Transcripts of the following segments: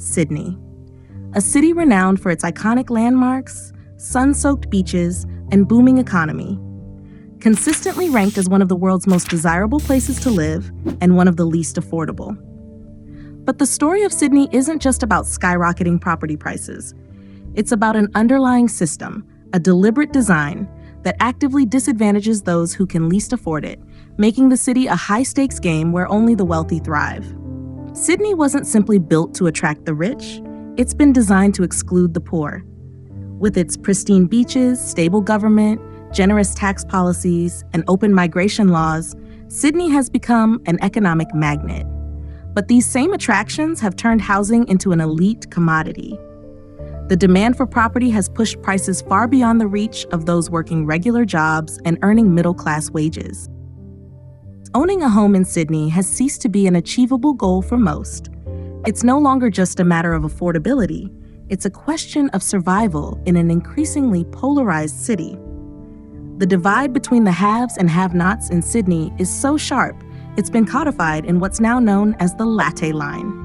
Sydney. A city renowned for its iconic landmarks, sun-soaked beaches, and booming economy. Consistently ranked as one of the world's most desirable places to live and one of the least affordable. But the story of Sydney isn't just about skyrocketing property prices. It's about an underlying system, a deliberate design that actively disadvantages those who can least afford it, making the city a high-stakes game where only the wealthy thrive. Sydney wasn't simply built to attract the rich, it's been designed to exclude the poor. With its pristine beaches, stable government, generous tax policies, and open migration laws, Sydney has become an economic magnet. But these same attractions have turned housing into an elite commodity. The demand for property has pushed prices far beyond the reach of those working regular jobs and earning middle-class wages. Owning a home in Sydney has ceased to be an achievable goal for most. It's no longer just a matter of affordability, it's a question of survival in an increasingly polarized city. The divide between the haves and have-nots in Sydney is so sharp, it's been codified in what's now known as the Latte Line.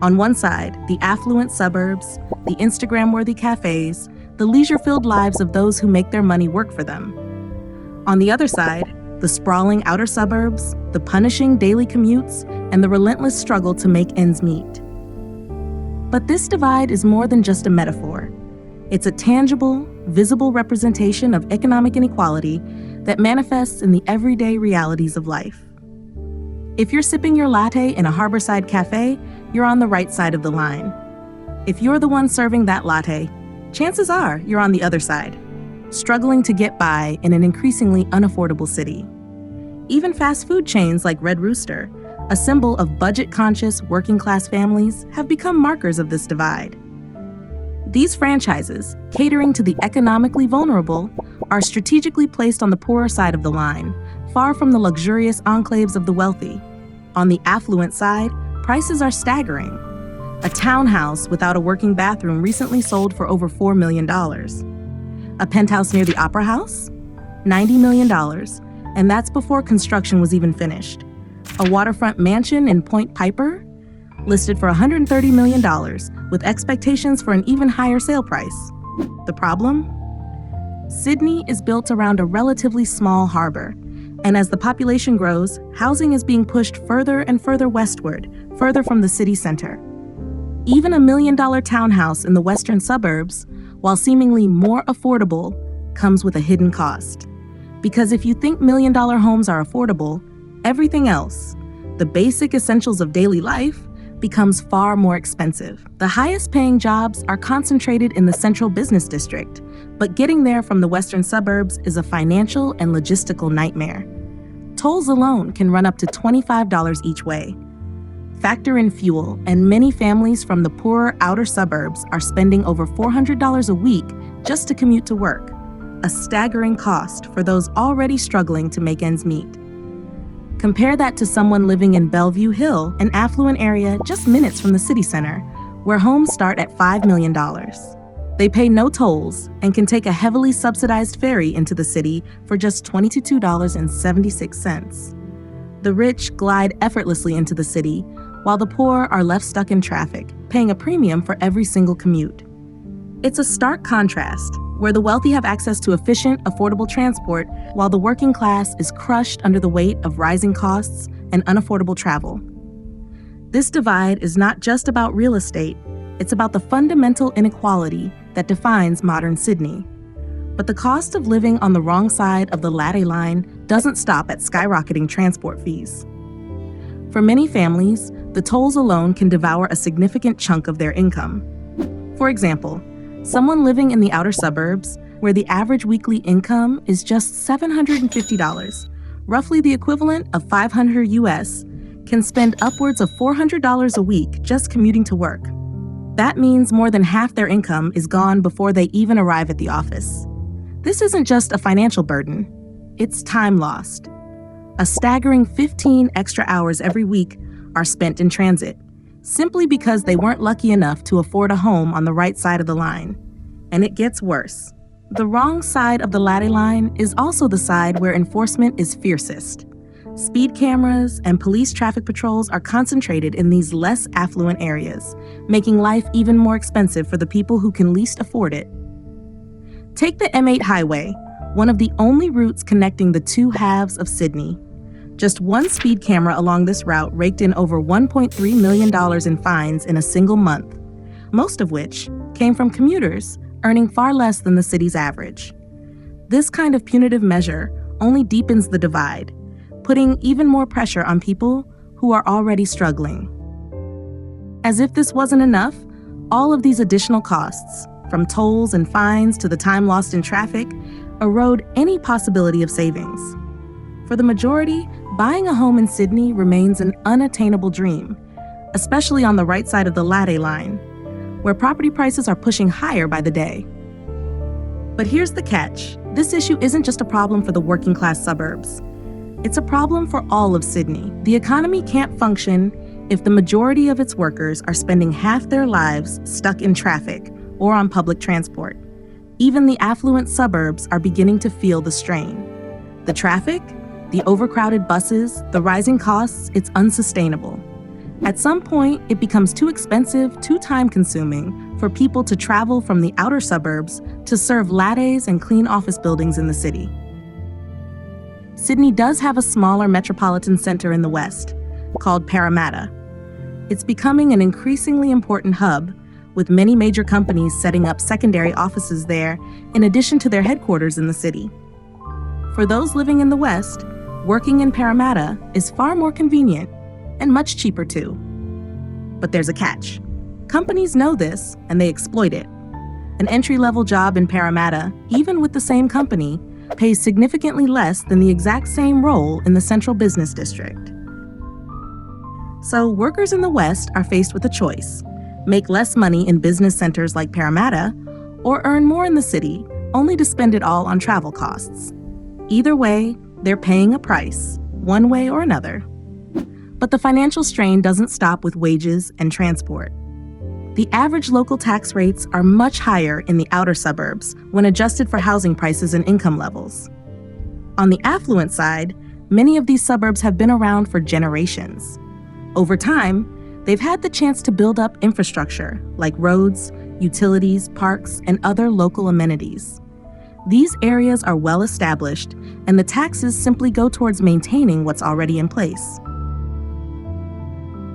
On one side, the affluent suburbs, the Instagram-worthy cafes, the leisure-filled lives of those who make their money work for them. On the other side, the sprawling outer suburbs, the punishing daily commutes, and the relentless struggle to make ends meet. But this divide is more than just a metaphor. It's a tangible, visible representation of economic inequality that manifests in the everyday realities of life. If you're sipping your latte in a harborside cafe, you're on the right side of the line. If you're the one serving that latte, chances are you're on the other side, struggling to get by in an increasingly unaffordable city. Even fast food chains like Red Rooster, a symbol of budget-conscious working-class families, have become markers of this divide. These franchises, catering to the economically vulnerable, are strategically placed on the poorer side of the line, far from the luxurious enclaves of the wealthy. On the affluent side, prices are staggering. A townhouse without a working bathroom recently sold for over $4 million. A penthouse near the Opera House? $90 million, and that's before construction was even finished. A waterfront mansion in Point Piper? Listed for $130 million, with expectations for an even higher sale price. The problem? Sydney is built around a relatively small harbor, and as the population grows, housing is being pushed further and further westward, further from the city center. Even a $1 million townhouse in the western suburbs, while seemingly more affordable, comes with a hidden cost. Because if you think $1 million homes are affordable, everything else, the basic essentials of daily life, becomes far more expensive. The highest paying jobs are concentrated in the central business district, but getting there from the western suburbs is a financial and logistical nightmare. Tolls alone can run up to $25 each way. Factor in fuel, and many families from the poorer outer suburbs are spending over $400 a week just to commute to work, a staggering cost for those already struggling to make ends meet. Compare that to someone living in Bellevue Hill, an affluent area just minutes from the city center, where homes start at $5 million. They pay no tolls and can take a heavily subsidized ferry into the city for just $22.76. The rich glide effortlessly into the city, while the poor are left stuck in traffic, paying a premium for every single commute. It's a stark contrast, where the wealthy have access to efficient, affordable transport, while the working class is crushed under the weight of rising costs and unaffordable travel. This divide is not just about real estate, it's about the fundamental inequality that defines modern Sydney. But the cost of living on the wrong side of the Latte Line doesn't stop at skyrocketing transport fees. For many families, the tolls alone can devour a significant chunk of their income. For example, someone living in the outer suburbs, where the average weekly income is just $750, roughly the equivalent of $500 US, can spend upwards of $400 a week just commuting to work. That means more than half their income is gone before they even arrive at the office. This isn't just a financial burden, it's time lost. A staggering 15 extra hours every week are spent in transit, simply because they weren't lucky enough to afford a home on the right side of the line. And it gets worse. The wrong side of the Latte Line is also the side where enforcement is fiercest. Speed cameras and police traffic patrols are concentrated in these less affluent areas, making life even more expensive for the people who can least afford it. Take the M8 highway, one of the only routes connecting the two halves of Sydney. Just one speed camera along this route raked in over $1.3 million in fines in a single month, most of which came from commuters earning far less than the city's average. This kind of punitive measure only deepens the divide, putting even more pressure on people who are already struggling. As if this wasn't enough, all of these additional costs, from tolls and fines to the time lost in traffic, erode any possibility of savings. For the majority, buying a home in Sydney remains an unattainable dream, especially on the right side of the Latte Line, where property prices are pushing higher by the day. But here's the catch. This issue isn't just a problem for the working-class suburbs. It's a problem for all of Sydney. The economy can't function if the majority of its workers are spending half their lives stuck in traffic or on public transport. Even the affluent suburbs are beginning to feel the strain. The traffic, the overcrowded buses, the rising costs, it's unsustainable. At some point, it becomes too expensive, too time-consuming for people to travel from the outer suburbs to serve lattes and clean office buildings in the city. Sydney does have a smaller metropolitan center in the west, called Parramatta. It's becoming an increasingly important hub, with many major companies setting up secondary offices there in addition to their headquarters in the city. For those living in the west, working in Parramatta is far more convenient and much cheaper too. But there's a catch. Companies know this and they exploit it. An entry-level job in Parramatta, even with the same company, pays significantly less than the exact same role in the central business district. So workers in the West are faced with a choice: make less money in business centers like Parramatta, or earn more in the city, only to spend it all on travel costs. Either way, they're paying a price, one way or another. But the financial strain doesn't stop with wages and transport. The average local tax rates are much higher in the outer suburbs when adjusted for housing prices and income levels. On the affluent side, many of these suburbs have been around for generations. Over time, they've had the chance to build up infrastructure like roads, utilities, parks, and other local amenities. These areas are well established, and the taxes simply go towards maintaining what's already in place.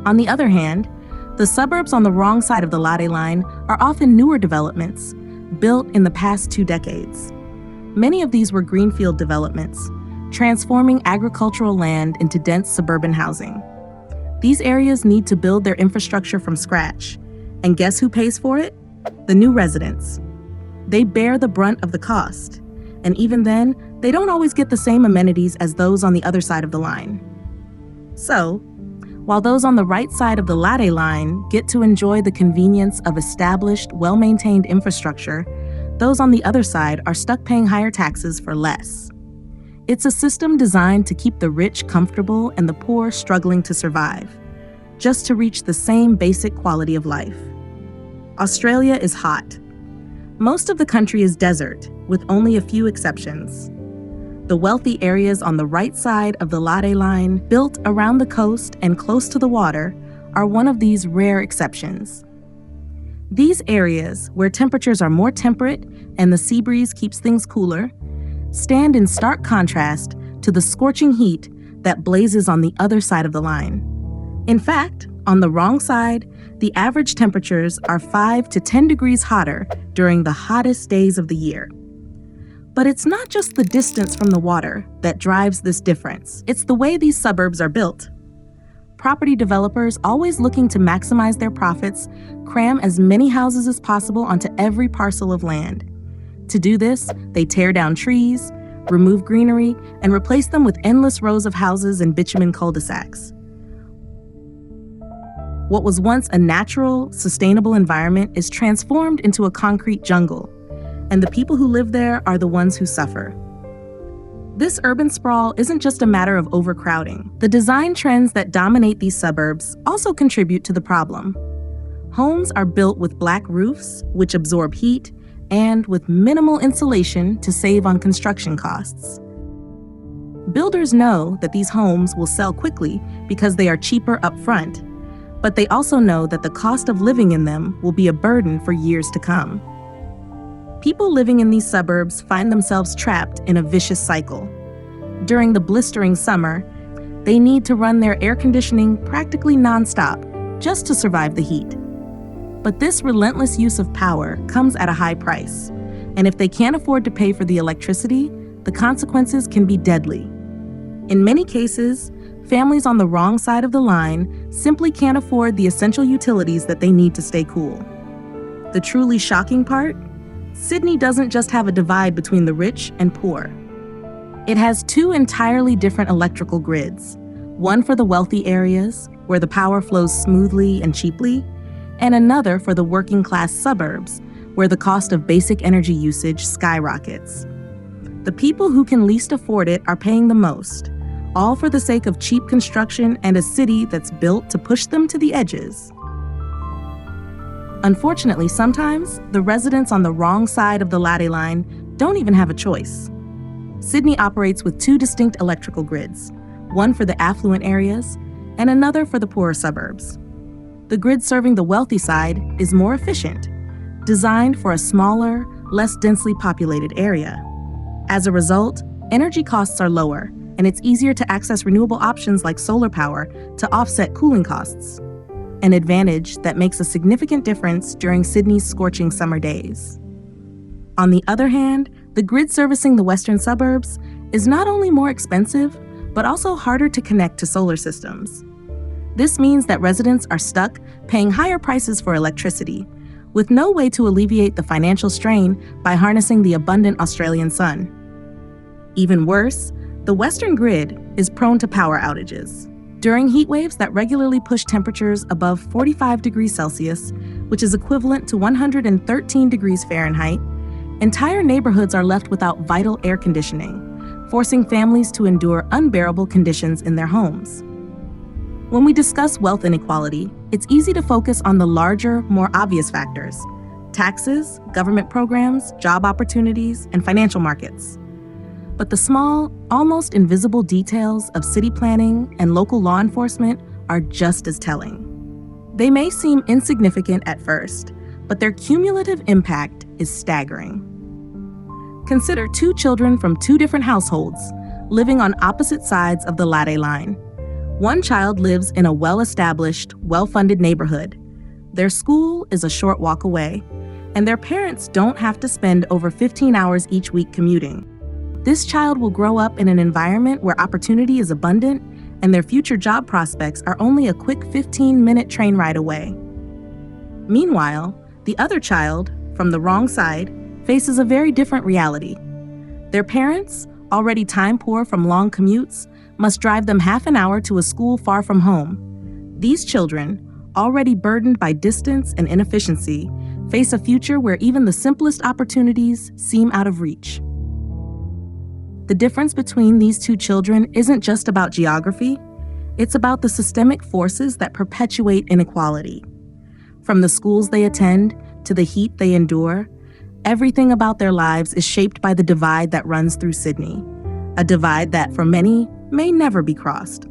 On the other hand, the suburbs on the wrong side of the Latte Line are often newer developments, built in the past 2 decades. Many of these were greenfield developments, transforming agricultural land into dense suburban housing. These areas need to build their infrastructure from scratch, and guess who pays for it? The new residents. They bear the brunt of the cost, and even then, they don't always get the same amenities as those on the other side of the line. So, while those on the right side of the Latte Line get to enjoy the convenience of established, well-maintained infrastructure, those on the other side are stuck paying higher taxes for less. It's a system designed to keep the rich comfortable and the poor struggling to survive, just to reach the same basic quality of life. Australia is hot. Most of the country is desert, with only a few exceptions. The wealthy areas on the right side of the Latte Line, built around the coast and close to the water, are one of these rare exceptions. These areas, where temperatures are more temperate and the sea breeze keeps things cooler, stand in stark contrast to the scorching heat that blazes on the other side of the line. In fact, on the wrong side, the average temperatures are 5 to 10 degrees hotter during the hottest days of the year. But it's not just the distance from the water that drives this difference. It's the way these suburbs are built. Property developers, always looking to maximize their profits, cram as many houses as possible onto every parcel of land. To do this, they tear down trees, remove greenery, and replace them with endless rows of houses and bitumen cul-de-sacs. What was once a natural, sustainable environment is transformed into a concrete jungle, and the people who live there are the ones who suffer. This urban sprawl isn't just a matter of overcrowding. The design trends that dominate these suburbs also contribute to the problem. Homes are built with black roofs, which absorb heat, and with minimal insulation to save on construction costs. Builders know that these homes will sell quickly because they are cheaper up front, but they also know that the cost of living in them will be a burden for years to come. People living in these suburbs find themselves trapped in a vicious cycle. During the blistering summer, they need to run their air conditioning practically nonstop just to survive the heat. But this relentless use of power comes at a high price, and if they can't afford to pay for the electricity, the consequences can be deadly. In many cases, families on the wrong side of the line simply can't afford the essential utilities that they need to stay cool. The truly shocking part? Sydney doesn't just have a divide between the rich and poor. It has two entirely different electrical grids, one for the wealthy areas, where the power flows smoothly and cheaply, and another for the working-class suburbs, where the cost of basic energy usage skyrockets. The people who can least afford it are paying the most, all for the sake of cheap construction and a city that's built to push them to the edges. Unfortunately, sometimes the residents on the wrong side of the Latte Line don't even have a choice. Sydney operates with two distinct electrical grids, one for the affluent areas and another for the poorer suburbs. The grid serving the wealthy side is more efficient, designed for a smaller, less densely populated area. As a result, energy costs are lower, and it's easier to access renewable options like solar power to offset cooling costs, an advantage that makes a significant difference during Sydney's scorching summer days. On the other hand, the grid servicing the western suburbs is not only more expensive, but also harder to connect to solar systems. This means that residents are stuck paying higher prices for electricity, with no way to alleviate the financial strain by harnessing the abundant Australian sun. Even worse, the western grid is prone to power outages. During heat waves that regularly push temperatures above 45 degrees Celsius, which is equivalent to 113 degrees Fahrenheit, entire neighborhoods are left without vital air conditioning, forcing families to endure unbearable conditions in their homes. When we discuss wealth inequality, it's easy to focus on the larger, more obvious factors: taxes, government programs, job opportunities, and financial markets. But the small, almost invisible details of city planning and local law enforcement are just as telling. They may seem insignificant at first, but their cumulative impact is staggering. Consider two children from two different households living on opposite sides of the Latte Line. One child lives in a well-established, well-funded neighborhood. Their school is a short walk away, and their parents don't have to spend over 15 hours each week commuting. This child will grow up in an environment where opportunity is abundant and their future job prospects are only a quick 15-minute train ride away. Meanwhile, the other child, from the wrong side, faces a very different reality. Their parents, already time-poor from long commutes, must drive them half an hour to a school far from home. These children, already burdened by distance and inefficiency, face a future where even the simplest opportunities seem out of reach. The difference between these two children isn't just about geography, it's about the systemic forces that perpetuate inequality. From the schools they attend to the heat they endure, everything about their lives is shaped by the divide that runs through Sydney, a divide that, for many, may never be crossed.